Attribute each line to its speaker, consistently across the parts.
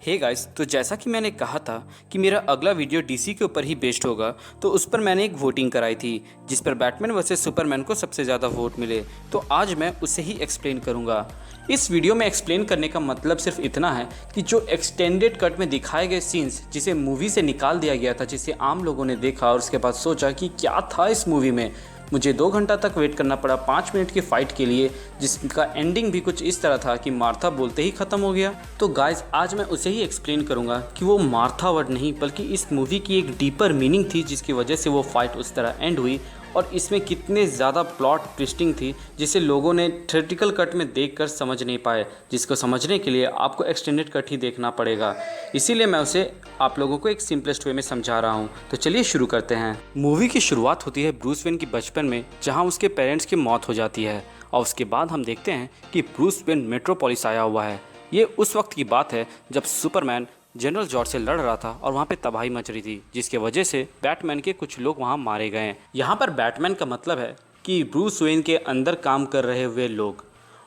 Speaker 1: Hey guys, तो जैसा कि मैंने कहा था कि मेरा अगला वीडियो डीसी के ऊपर ही बेस्ड होगा, तो उस पर मैंने एक वोटिंग कराई थी जिस पर बैटमैन वर्सेस सुपरमैन को सबसे ज़्यादा वोट मिले। तो आज मैं उसे ही एक्सप्लेन करूंगा। इस वीडियो में एक्सप्लेन करने का मतलब सिर्फ इतना है कि जो एक्सटेंडेड कट में दिखाए गए सीन्स जिसे मूवी से निकाल दिया गया था, जिसे आम लोगों ने देखा और उसके बाद सोचा कि क्या था इस मूवी में, मुझे 2 घंटा तक वेट करना पड़ा 5 मिनट की फ़ाइट के लिए, जिसका एंडिंग भी कुछ इस तरह था कि मार्था बोलते ही ख़त्म हो गया। तो गाइज आज मैं उसे ही एक्सप्लेन करूंगा कि वो मार्था वर्ड नहीं बल्कि इस मूवी की एक डीपर मीनिंग थी जिसकी वजह से वो फाइट उस तरह एंड हुई, और इसमें कितने ज़्यादा प्लॉट ट्विस्टिंग थी जिसे लोगों ने थिएट्रिकल कट में देखकर समझ नहीं पाए, जिसको समझने के लिए आपको एक्सटेंडेड कट ही देखना पड़ेगा। इसीलिए मैं उसे आप लोगों को एक सिंपलेस्ट वे में समझा रहा हूँ। तो चलिए शुरू करते हैं। मूवी की शुरुआत होती है ब्रूस वेन की बचपन में, जहाँ उसके पेरेंट्स की मौत हो जाती है, और उसके बाद हम देखते हैं कि ब्रूस वेन मेट्रोपोलिस आया हुआ है। ये उस वक्त की बात है जब सुपरमैन जनरल जॉर्ज से लड़ रहा था और वहाँ पे तबाही मच रही थी, जिसके वजह से बैटमैन के कुछ लोग वहाँ मारे गए। यहाँ पर बैटमैन का मतलब है कि ब्रूस वेन के अंदर काम कर रहे हुए लोग,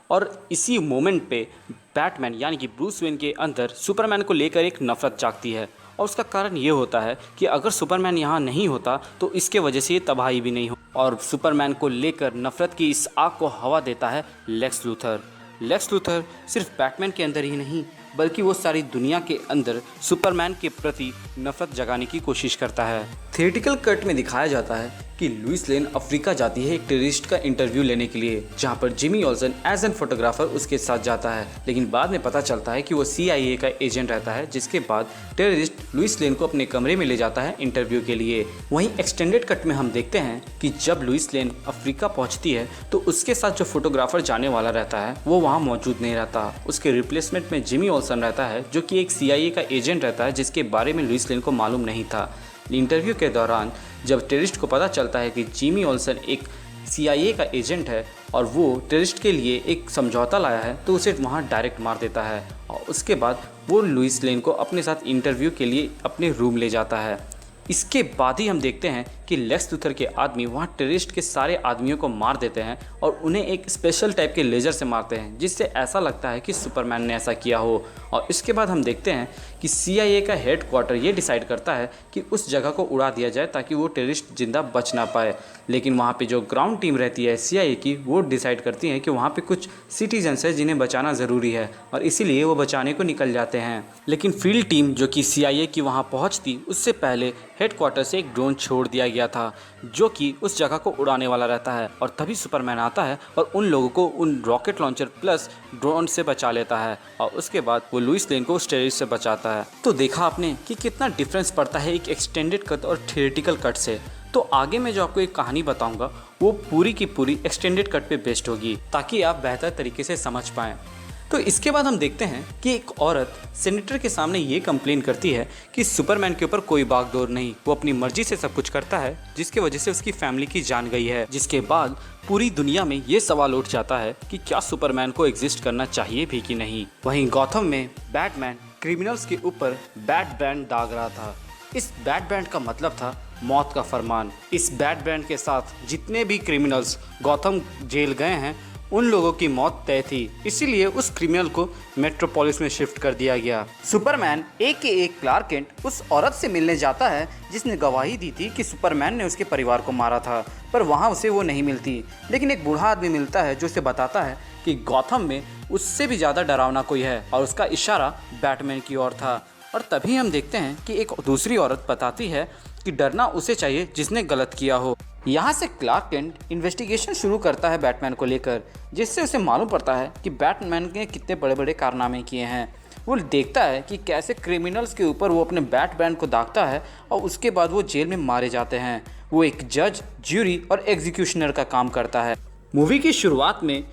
Speaker 1: और इसी मोमेंट पे बैटमैन यानी कि ब्रूस वेन के अंदर सुपरमैन को लेकर एक नफरत जागती है। और उसका कारण ये होता है कि अगर सुपरमैन यहाँ नहीं होता तो इसके वजह से ये तबाही भी नहीं हो, और सुपरमैन को लेकर नफरत की इस आग को हवा देता है लेक्स लूथर। लेक्स लूथर सिर्फ बैटमैन के अंदर ही नहीं बल्कि वो सारी दुनिया के अंदर सुपरमैन के प्रति नफरत जगाने की कोशिश करता है। थिएट्रिकल कट में दिखाया जाता है कि लुइस लेन अफ्रीका जाती है एक टेररिस्ट का इंटरव्यू लेने के लिए, जहां पर Jimmy Olsen as an photographer उसके साथ जाता है, लेकिन बाद में पता चलता है कि वो CIA का एजेंट रहता है। जिसके बाद टेररिस्ट लुइस लेन को अपने कमरे में ले जाता है इंटरव्यू के लिए। वहीं एक्सटेंडेड कट में हम देखते हैं कि जब लुइस लेन अफ्रीका पहुंचती है तो उसके साथ जो फोटोग्राफर जाने वाला रहता है वो वहाँ मौजूद नहीं रहता। उसके रिप्लेसमेंट में जिमी ओल्सन रहता है जो कि एक CIA का एजेंट रहता है, जिसके बारे में लुइस लेन को मालूम नहीं था। इंटरव्यू के दौरान जब टेररिस्ट को पता चलता है कि जिमी ओल्सन एक CIA का एजेंट है और वो टेररिस्ट के लिए एक समझौता लाया है, तो उसे वहाँ डायरेक्ट मार देता है, और उसके बाद वो लुइस लेन को अपने साथ इंटरव्यू के लिए अपने रूम ले जाता है। इसके बाद ही हम देखते हैं कि लेक्स लूथर के आदमी वहाँ टेररिस्ट के सारे आदमियों को मार देते हैं और उन्हें एक स्पेशल टाइप के लेज़र से मारते हैं, जिससे ऐसा लगता है कि सुपरमैन ने ऐसा किया हो। और इसके बाद हम देखते हैं कि CIA का हेडक्वार्टर ये डिसाइड करता है कि उस जगह को उड़ा दिया जाए ताकि वो टेररिस्ट जिंदा बच ना पाए, लेकिन वहाँ पे जो ग्राउंड टीम रहती है CIA की, वो डिसाइड करती है कि वहाँ पे कुछ सिटीजन्स है जिन्हें बचाना ज़रूरी है, और इसीलिए वो बचाने को निकल जाते हैं। लेकिन फील्ड टीम जो कि CIA की वहाँ पहुँचती उससे पहले हेडक्वार्टर से एक ड्रोन छोड़ दिया गया था जो कि उस जगह को उड़ाने वाला रहता है, और तभी सुपरमैन आता है और उन लोगों को उन रॉकेट लॉन्चर प्लस ड्रोन से बचा लेता है, और उसके बाद वो लुइस लेन को उस टेररिस्ट से बचाता है। तो देखा आपने कि कितना डिफरेंस पड़ता है एक एक्सटेंडेड कट और थिएट्रिकल कट से। तो आगे मैं जो आपको एक कहानी बताऊंगा वो पूरी की पूरी एक्सटेंडेड कट पे बेस्ड होगी, ताकि आप बेहतर तरीके से समझ पाएँ। तो इसके बाद हम देखते हैं कि एक औरत सेनेटर के सामने ये कंप्लेन करती है कि सुपरमैन के ऊपर कोई बागडोर नहीं, वो अपनी मर्जी से सब कुछ करता है, जिसकी वजह से उसकी फैमिली की जान गई है। जिसके बाद पूरी दुनिया में ये सवाल उठ जाता है कि क्या सुपरमैन को एग्जिस्ट करना चाहिए भी कि नहीं। वहीं गॉथम में बैटमैन क्रिमिनल्स के ऊपर बैट बैंड दाग रहा था। इस बैट बैंड का मतलब था मौत का फरमान। इस बैट बैंड के साथ जितने भी क्रिमिनल्स गॉथम जेल गए हैं उन लोगों की मौत तय थी, इसीलिए उस क्रिमिनल को मेट्रोपोलिस में शिफ्ट कर दिया गया। सुपरमैन AKA क्लार्क केंट उस औरत से मिलने जाता है जिसने गवाही दी थी कि सुपरमैन ने उसके परिवार को मारा था, पर वहाँ उसे वो नहीं मिलती। लेकिन एक बूढ़ा आदमी मिलता है जो उसे बताता है कि गॉथम में उससे भी ज़्यादा डरावना कोई है, और उसका इशारा बैटमैन की ओर था। और तभी हम देखते हैं कि एक दूसरी औरत बताती है कि डरना उसे चाहिए जिसने गलत किया हो। यहाँ से क्लार्क केंट इन्वेस्टिगेशन शुरू करता है बैटमैन को लेकर, जिससे उसे मालूम पड़ता है कि बैटमैन ने कितने बड़े बड़े कारनामे किए हैं। वो देखता है कि कैसे क्रिमिनल्स के ऊपर वो अपने बैट बैंड को दागता है और उसके बाद वो जेल में मारे जाते हैं। वो एक जज, ज्यूरी और एग्जीक्यूशनर का काम करता है। मूवी की शुरुआत में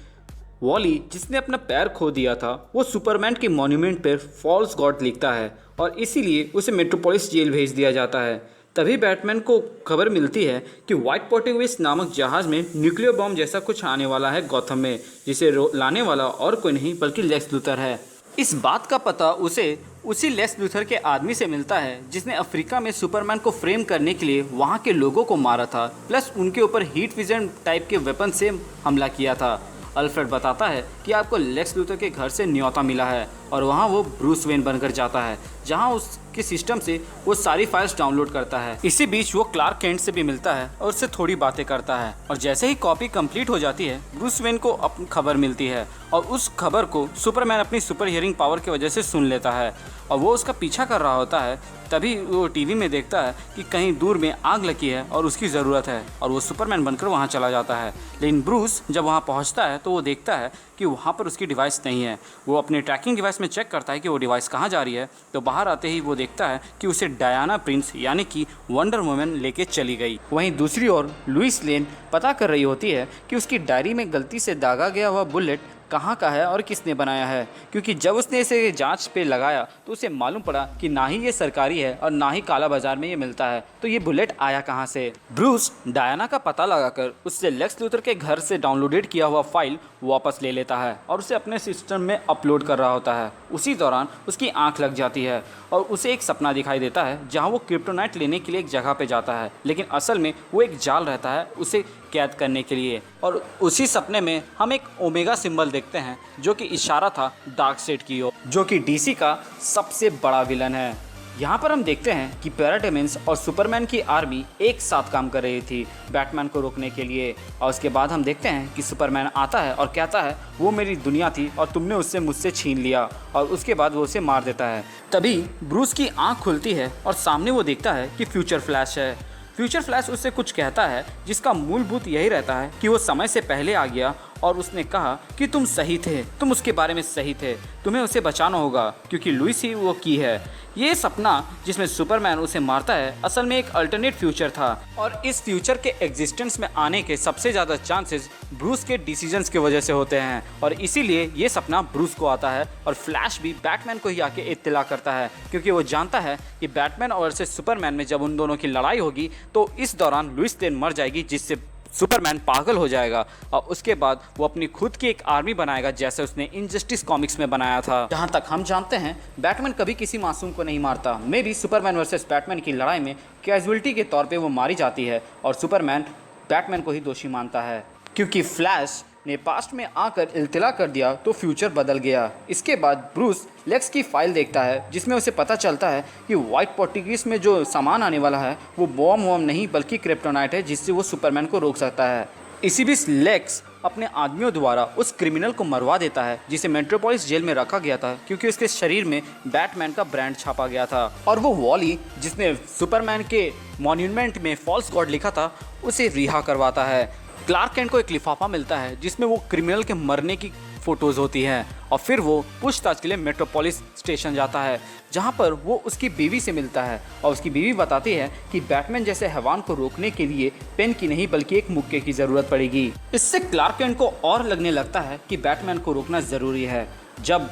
Speaker 1: वॉली, जिसने अपना पैर खो दिया था, वो सुपरमैन के मॉन्यूमेंट पर फॉल्स गॉड लिखता है और इसीलिए उसे मेट्रोपोलिस जेल भेज दिया जाता है। तभी बैटमैन को खबर मिलती है कि व्हाइट पोर्टिंगविस नामक जहाज़ में न्यूक्लियर बॉम्ब जैसा कुछ आने वाला है गॉथम में, जिसे लाने वाला और कोई नहीं बल्कि लेक्स लूथर है। इस बात का पता उसे उसी लेक्स लूथर के आदमी से मिलता है जिसने अफ्रीका में सुपरमैन को फ्रेम करने के लिए वहाँ के लोगों को मारा था, प्लस उनके ऊपर हीट विजन टाइप के वेपन से हमला किया था। अल्फ्रेड बताता है कि आपको लेक्स लूथर के घर से न्योता मिला है और वहाँ वो ब्रूस वेन बनकर जाता है, जहाँ उसके सिस्टम से वो सारी फाइल्स डाउनलोड करता है। इसी बीच वो क्लार्क केंट से भी मिलता है और उससे थोड़ी बातें करता है, और जैसे ही कॉपी कंप्लीट हो जाती है ब्रूस वेन को अपनी खबर मिलती है, और उस खबर को सुपरमैन अपनी सुपर हियरिंग पावर की वजह से सुन लेता है और वो उसका पीछा कर रहा होता है। तभी वो टीवी में देखता है कि कहीं दूर में आग लगी है और उसकी ज़रूरत है, और वो सुपरमैन बनकर वहाँ चला जाता है। लेकिन ब्रूस जब वहाँ पहुँचता है तो वो देखता है कि वहाँ पर उसकी डिवाइस नहीं है। वो अपने ट्रैकिंग डिवाइस में चेक करता है कि वो डिवाइस कहाँ जा रही है, तो बाहर आते ही वो देखता है कि उसे डायना प्रिंस यानी कि वंडर वुमन लेके चली गई। वहीं दूसरी ओर लुइस लेन पता कर रही होती है कि उसकी डायरी में गलती से दागा गया हुआ बुलेट कहाँ का है और किसने बनाया है, क्योंकि जब उसने इसे जांच पे लगाया तो उसे मालूम पड़ा कि ना ही ये सरकारी है और ना ही काला बाजार में ये मिलता है, तो ये बुलेट आया कहाँ से। ब्रूस डायना का पता लगाकर उससे लेक्स लूथर के घर से डाउनलोडेड किया हुआ फाइल वापस ले लेता है और उसे अपने सिस्टम में अपलोड कर रहा होता है। उसी दौरान उसकी आंख लग जाती है और उसे एक सपना दिखाई देता है जहाँ वो क्रिप्टोनाइट लेने के लिए एक जगह पे जाता है, लेकिन असल में वो एक जाल रहता है उसे कैद करने के लिए। और उसी सपने में हम एक ओमेगा सिंबल देखते हैं जो कि इशारा था डार्कसेड की ओर, जो कि डीसी का सबसे बड़ा विलन है। यहाँ पर हम देखते हैं कि पैराडेमेंस और सुपरमैन की आर्मी एक साथ काम कर रही थी बैटमैन को रोकने के लिए, और उसके बाद हम देखते हैं कि सुपरमैन आता है और कहता है वो मेरी दुनिया थी और तुमने उससे मुझसे छीन लिया, और उसके बाद वो उसे मार देता है। तभी ब्रूस की आंख खुलती है और सामने वो देखता है कि फ्यूचर फ्लैश है। फ्यूचर फ्लैश उससे कुछ कहता है जिसका मूलभूत यही रहता है कि वो समय से पहले आ गया और उसने कहा कि तुम सही थे, तुम उसके बारे में सही थे, तुम्हें उसे बचाना होगा क्योंकि लुइस ही वो की है। ये सपना जिसमें सुपरमैन उसे मारता है असल में एक अल्टरनेट फ्यूचर था, और इस फ्यूचर के एग्जिस्टेंस में आने के सबसे ज़्यादा चांसेस ब्रूस के डिसीजंस की वजह से होते हैं, और इसीलिए ये सपना ब्रूस को आता है और फ्लैश भी बैटमैन को ही आके इत्तला करता है, क्योंकि वो जानता है कि बैटमैन और सुपरमैन में जब उन दोनों की लड़ाई होगी तो इस दौरान लुइस लेन मर जाएगी, जिससे सुपरमैन पागल हो जाएगा और उसके बाद वो अपनी खुद की एक आर्मी बनाएगा जैसे उसने इनजस्टिस कॉमिक्स में बनाया था। जहाँ तक हम जानते हैं बैटमैन कभी किसी मासूम को नहीं मारता। मे भी सुपरमैन वर्सेस बैटमैन की लड़ाई में कैजुअलिटी के तौर पे वो मारी जाती है और सुपरमैन बैटमैन को ही दोषी मानता है, क्योंकि फ्लैश ने पास्ट में आकर इल्तिला कर दिया तो फ्यूचर बदल गया। इसके बाद ब्रूस लेक्स की फाइल देखता है जिसमें उसे पता चलता है कि व्हाइट पोर्टुगीज में जो सामान आने वाला है वो बॉम्ब वॉम नहीं बल्कि क्रिप्टोनाइट है, जिससे वो सुपरमैन को रोक सकता है। इसी बीच लेक्स अपने आदमियों द्वारा उस क्रिमिनल को मरवा देता है जिसे मेट्रोपोलिस जेल में रखा गया था, क्योंकि उसके शरीर में बैटमैन का ब्रांड छापा गया था, और वो वॉली जिसने सुपरमैन के मॉन्यूमेंट में फॉल्स गॉड लिखा था उसे रिहा करवाता है। क्लार्क केंट को एक लिफाफा मिलता है जिसमें वो क्रिमिनल के मरने की फ़ोटोज़ होती हैं, और फिर वो पूछताछ के लिए मेट्रोपोलिस स्टेशन जाता है जहां पर वो उसकी बीवी से मिलता है, और उसकी बीवी बताती है कि बैटमैन जैसे हैवान को रोकने के लिए पेन की नहीं बल्कि एक मुक्के की ज़रूरत पड़ेगी। इससे क्लार्क केंट को और लगने लगता है कि बैटमैन को रोकना ज़रूरी है। जब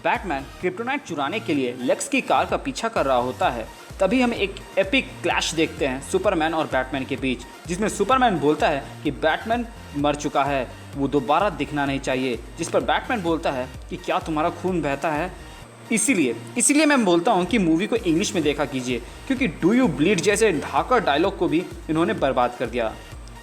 Speaker 1: बैटमैन क्रिप्टोनाइट चुराने के लिए लेक्स की कार का पीछा कर रहा होता है तभी हम एक एपिक क्लैश देखते हैं सुपरमैन और बैटमैन के बीच, जिसमें सुपरमैन बोलता है कि बैटमैन मर चुका है, वो दोबारा दिखना नहीं चाहिए, जिस पर बैटमैन बोलता है कि क्या तुम्हारा खून बहता है। इसीलिए मैं बोलता हूँ कि मूवी को इंग्लिश में देखा कीजिए, क्योंकि डू यू ब्लीड जैसे ढाका डायलॉग को भी इन्होंने बर्बाद कर दिया।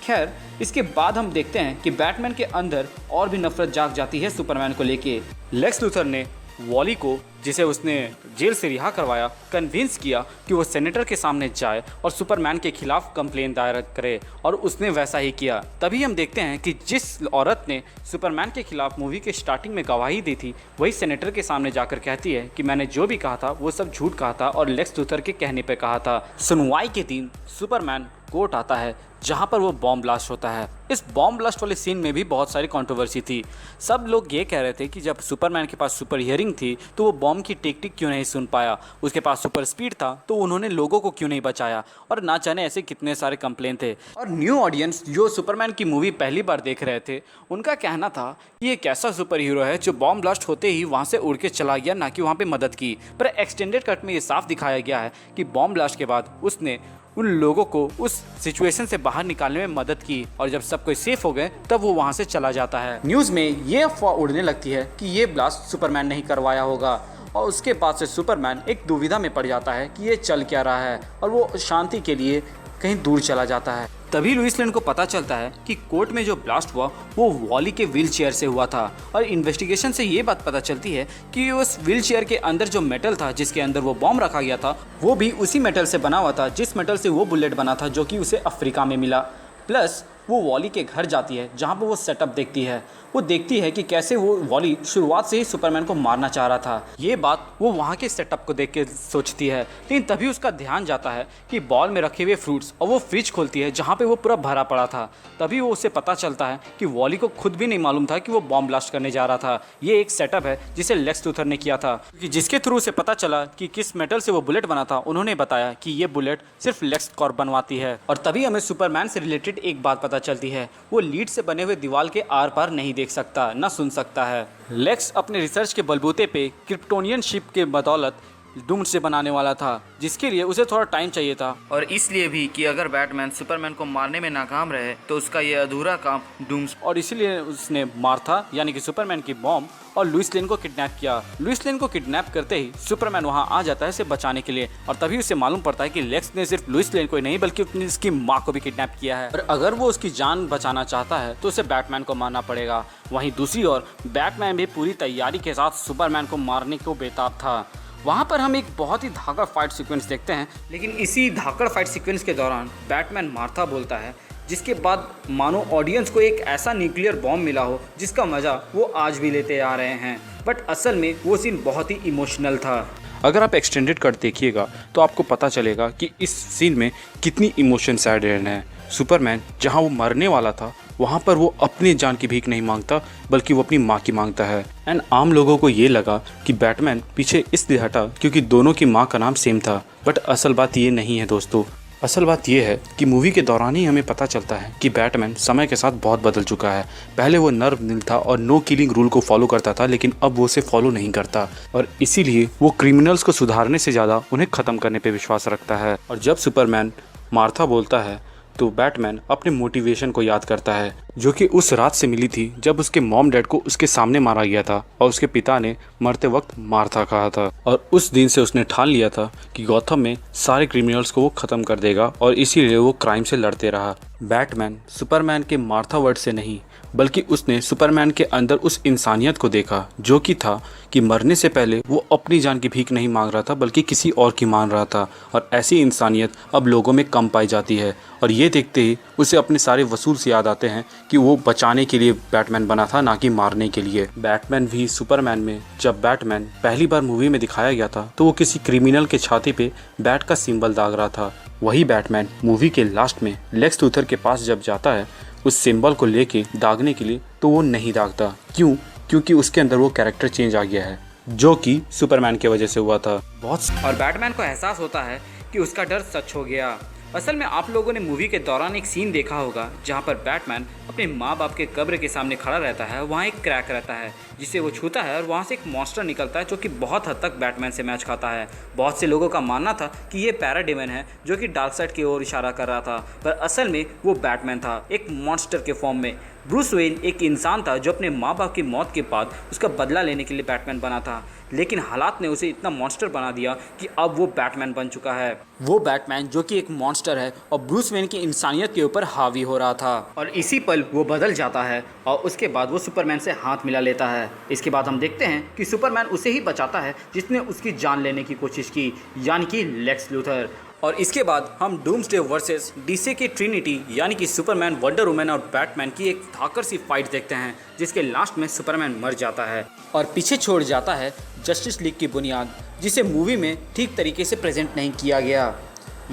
Speaker 1: खैर, इसके बाद हम देखते हैं कि बैटमैन के अंदर और भी नफरत जाग जाती है सुपरमैन को लेके। लेक्स लूथर ने वॉली को, जिसे उसने जेल से रिहा करवाया, कन्विंस किया कि वो सेनेटर के सामने जाए और सुपरमैन के खिलाफ कंप्लेन दायर करे, और उसने वैसा ही किया। तभी हम देखते हैं कि जिस औरत ने सुपरमैन के खिलाफ मूवी के स्टार्टिंग में गवाही दी थी वही सेनेटर के सामने जाकर कहती है कि मैंने जो भी कहा था वो सब झूठ कहा था और लेक्स लूथर के कहने पे कहा था। सुनवाई के दिन सुपरमैन कोर्ट आता है जहां पर वो बॉम्ब ब्लास्ट होता है। इस बॉम्ब ब्लास्ट वाले सीन में भी बहुत सारी कंट्रोवर्सी थी। सब लोग ये कह रहे थे कि जब सुपरमैन के पास सुपर हियरिंग थी तो वो बॉम्ब की टिक क्यों नहीं सुन पाया, उसके पास सुपर स्पीड था तो उन्होंने लोगों को क्यों नहीं बचाया, और ना जाने ऐसे कितने सारे कंप्लेन थे। और न्यू ऑडियंस जो सुपरमैन की मूवी पहली बार देख रहे थे उनका कहना था कि ये कैसा सुपर हीरो है जो बॉम्ब ब्लास्ट होते ही वहाँ से उड़ के चला गया, ना कि वहाँ पर मदद की। पर एक्सटेंडेड कट में ये साफ दिखाया गया है कि बॉम्ब ब्लास्ट के बाद उसने उन लोगों को उस सिचुएशन से बाहर निकालने में मदद की, और जब सब कोई सेफ हो गए तब वो वहां से चला जाता है। न्यूज़ में ये अफवाह उड़ने लगती है कि ये ब्लास्ट सुपरमैन ने ही करवाया होगा, और उसके बाद से सुपरमैन एक दुविधा में पड़ जाता है कि ये चल क्या रहा है, और वो शांति के लिए कहीं दूर चला जाता है। तभी लुइस लेन को पता चलता है कि कोर्ट में जो ब्लास्ट हुआ वो वॉली के व्हील चेयर से हुआ था और इन्वेस्टिगेशन से ये बात पता चलती है कि उस व्हील चेयर के अंदर जो मेटल था जिसके अंदर वो बॉम्ब रखा गया था वो भी उसी मेटल से बना हुआ था जिस मेटल से वो बुलेट बना था जो कि उसे अफ्रीका में मिला। प्लस वो वॉली के घर जाती है जहाँ पर वो सेटअप देखती है। वो देखती है कि कैसे वो वॉली शुरुआत से ही सुपरमैन को मारना चाह रहा था। ये बात वो वहाँ के सेटअप को देख के सोचती है, लेकिन तभी उसका ध्यान जाता है कि बॉल में रखे हुए फ्रूट्स और वो फ्रिज खोलती है जहाँ पे वो पूरा भरा पड़ा था। तभी वो उसे पता चलता है कि वॉली को खुद भी नहीं मालूम था कि वो बॉम्ब ब्लास्ट करने जा रहा था। ये एक सेटअप है जिसे लेक्स लूथर ने किया था, जिसके थ्रू उसे पता चला कि किस मेटल से वो बुलेट बना था। उन्होंने बताया कि ये बुलेट सिर्फ लेक्स कॉर्प बनवाती है। और तभी हमें सुपरमैन से रिलेटेड एक बात पता चलती है, वो लीड से बने हुए दीवार के आर पार नहीं देख सकता, न सुन सकता है। लेक्स अपने रिसर्च के बलबूते पे क्रिप्टोनियन शिप के बदौलत डूम से बनाने वाला था, जिसके लिए उसे थोड़ा टाइम चाहिए था और इसलिए भी कि अगर बैटमैन सुपरमैन को मारने में नाकाम रहे तो उसका ये अधूरा काम डूम्स, और इसीलिए उसने मार्था यानी कि सुपरमैन की मॉम और लुइस लेन को किडनैप किया। लुइस लेन को किडनैप करते ही सुपरमैन वहां आ जाता है इसे बचाने के लिए और तभी उसे मालूम पड़ता है कि लेक्स ने सिर्फ लुइस लेन को ही नहीं बल्कि अपनी उसकी माँ को भी किडनैप किया है और अगर वो उसकी जान बचाना चाहता है तो उसे बैटमैन को मारना पड़ेगा। वहीं दूसरी ओर बैटमैन भी पूरी तैयारी के साथ सुपरमैन को मारने को बेताब था। वहाँ पर हम एक बहुत ही धाकड़ फाइट सीक्वेंस देखते हैं, लेकिन इसी धाकड़ फाइट सीक्वेंस के दौरान बैटमैन मार्था बोलता है, जिसके बाद मानो ऑडियंस को एक ऐसा न्यूक्लियर बॉम्ब मिला हो जिसका मज़ा वो आज भी लेते आ रहे हैं। बट असल में वो सीन बहुत ही इमोशनल था। अगर आप एक्सटेंडेड कट देखिएगा तो आपको पता चलेगा कि इस सीन में कितनी इमोशंस ऐड हैं। सुपरमैन जहाँ वो मरने वाला था वहाँ पर वो अपनी जान की भीख नहीं मांगता बल्कि वो अपनी माँ की मांगता है। एंड आम लोगों को ये लगा कि बैटमैन पीछे इसलिए हटा क्योंकि दोनों की माँ का नाम सेम था, बट असल बात ये नहीं है दोस्तों। असल बात यह है कि मूवी के दौरान ही हमें पता चलता है कि बैटमैन समय के साथ बहुत बदल चुका है। पहले वो नर्व नील था और नो किलिंग रूल को फॉलो करता था, लेकिन अब वो उसे फॉलो नहीं करता और इसीलिए वो क्रिमिनल्स को सुधारने से ज़्यादा उन्हें ख़त्म करने पर विश्वास रखता है। और जब सुपरमैन मार्था बोलता है तो बैटमैन अपने मोटिवेशन को याद करता है जो कि उस रात से मिली थी जब उसके मॉम डैड को उसके सामने मारा गया था और उसके पिता ने मरते वक्त मार्था कहा था। और उस दिन से उसने ठान लिया था कि गॉथम में सारे क्रिमिनल्स को वो ख़त्म कर देगा और इसीलिए वो क्राइम से लड़ते रहा। बैटमैन सुपरमैन के मार्था वर्ड से नहीं बल्कि उसने सुपरमैन के अंदर उस इंसानियत को देखा जो कि था कि मरने से पहले वो अपनी जान की भीख नहीं मांग रहा था बल्कि किसी और की मांग रहा था। और ऐसी इंसानियत अब लोगों में कम पाई जाती है और ये देखते ही उसे अपने सारे वसूल से याद आते हैं कि वो बचाने के लिए बैटमैन बना था, ना कि मारने के लिए। बैटमैन भी सुपरमैन में जब बैटमैन पहली बार मूवी में दिखाया गया था तो वो किसी क्रिमिनल के छाती पे बैट का सिंबल दाग रहा था। वही बैटमैन मूवी के लास्ट में लेक्स लूथर के पास जब जाता है उस सिंबल को लेके दागने के लिए तो वो नहीं दागता। क्यों? क्योंकि उसके अंदर वो कैरेक्टर चेंज आ गया है जो कि सुपरमैन की वजह से हुआ था। और बैटमैन को एहसास होता है कि उसका डर सच हो गया। असल में आप लोगों ने मूवी के दौरान एक सीन देखा होगा जहाँ पर बैटमैन अपने माँ बाप के कब्र के सामने खड़ा रहता है। वहाँ एक क्रैक रहता है जिसे वो छूता है और वहाँ से एक मॉन्स्टर निकलता है जो कि बहुत हद तक बैटमैन से मैच खाता है। बहुत से लोगों का मानना था कि ये पैराडेमन है जो कि डार्क साइड की ओर इशारा कर रहा था, पर असल में वो बैटमैन था एक मॉन्स्टर के फॉर्म में। ब्रूस वेन एक इंसान था जो अपने माँ बाप की मौत के बाद उसका बदला लेने के लिए बैटमैन बना था, लेकिन हालात ने उसे इतना मॉन्स्टर बना दिया कि अब वो बैटमैन बन चुका है। वो बैटमैन जो कि एक मॉन्स्टर है और ब्रूस वेन की इंसानियत के ऊपर हावी हो रहा था और इसी पल वो बदल जाता है और उसके बाद वो सुपरमैन से हाथ मिला लेता है। इसके बाद हम देखते हैं कि सुपरमैन उसे ही बचाता है जिसने उसकी जान लेने की कोशिश की, यानी कि लेक्स लूथर। और इसके बाद हम डूम्सडे वर्सेस डीसी की ट्रिनिटी यानी कि सुपरमैन, वंडर वुमन और बैटमैन की एक धाकड़ सी फाइट देखते हैं जिसके लास्ट में सुपरमैन मर जाता है और पीछे छोड़ जाता है जस्टिस लीग की बुनियाद, जिसे मूवी में ठीक तरीके से प्रेजेंट नहीं किया गया।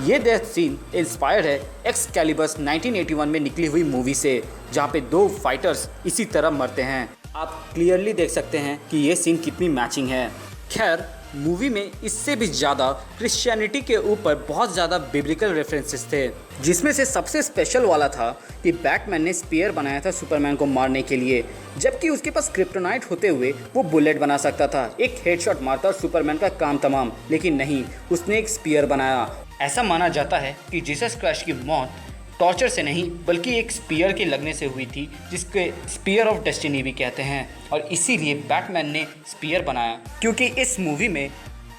Speaker 1: ये डेथ सीन इंस्पायर्ड है एक्सकैलिबर्स 1981 में निकली हुई मूवी से, जहाँ पे दो फाइटर्स इसी तरह मरते हैं। आप क्लियरली देख सकते हैं कि ये सीन कितनी मैचिंग है। खैर मूवी में इससे भी ज़्यादा क्रिश्चियनिटी के ऊपर बहुत ज़्यादा बिब्लिकल रेफरेंसेस थे, जिसमें से सबसे स्पेशल वाला था कि बैटमैन ने स्पीयर बनाया था सुपरमैन को मारने के लिए, जबकि उसके पास क्रिप्टोनाइट होते हुए वो बुलेट बना सकता था। एक हेडशॉट मारता सुपरमैन का काम तमाम, लेकिन नहीं, उसने एक स्पीयर बनाया। ऐसा माना जाता है कि जीसस क्राइस्ट की मौत टॉर्चर से नहीं बल्कि एक स्पीयर के लगने से हुई थी, जिसके स्पीयर ऑफ डेस्टिनी भी कहते हैं, और इसीलिए बैटमैन ने स्पीयर बनाया। क्योंकि इस मूवी में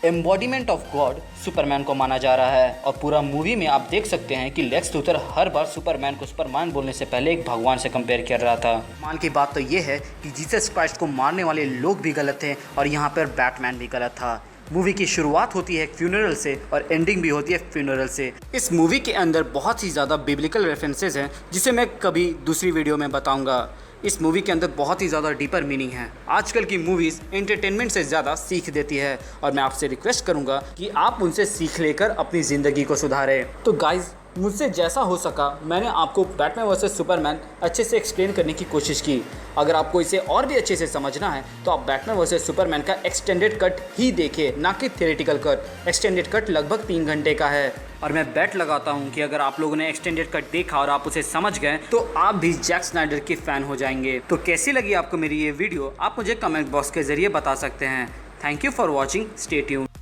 Speaker 1: एम्बॉडीमेंट ऑफ गॉड सुपरमैन को माना जा रहा है और पूरा मूवी में आप देख सकते हैं कि लेक्स लूथर हर बार सुपरमैन को सुपरमैन बोलने से पहले एक भगवान से कंपेयर कर रहा था। कमाल की बात तो ये है कि जीसस क्राइस्ट को मारने वाले लोग भी गलत थे और यहाँ पर बैटमैन भी गलत था। मूवी की शुरुआत होती है फ्यूनरल से और एंडिंग भी होती है फ्यूनरल से। इस मूवी के अंदर बहुत ही ज़्यादा बिब्लिकल रेफरेंसेस हैं जिसे मैं कभी दूसरी वीडियो में बताऊंगा। इस मूवी के अंदर बहुत ही ज़्यादा डीपर मीनिंग है। आजकल की मूवीज़ एंटरटेनमेंट से ज़्यादा सीख देती है और मैं आपसे रिक्वेस्ट करूंगा कि आप उनसे सीख लेकर अपनी ज़िंदगी को सुधारें। तो गाइज़, मुझसे जैसा हो सका मैंने आपको बैटमैन वर्सेस सुपरमैन अच्छे से एक्सप्लेन करने की कोशिश की। अगर आपको इसे और भी अच्छे से समझना है तो आप बैटमैन वर्सेस सुपरमैन का एक्सटेंडेड कट ही देखें, ना कि थियोरेटिकल कट। एक्सटेंडेड कट लगभग 3 घंटे का है और मैं बेट लगाता हूं कि अगर आप लोगों ने एक्सटेंडेड कट देखा और आप उसे समझ गए तो आप भी जैक स्नाइडर के फ़ैन हो जाएंगे। तो कैसी लगी आपको मेरी ये वीडियो, आप मुझे कमेंट बॉक्स के ज़रिए बता सकते हैं। Thank you for watching, stay tuned.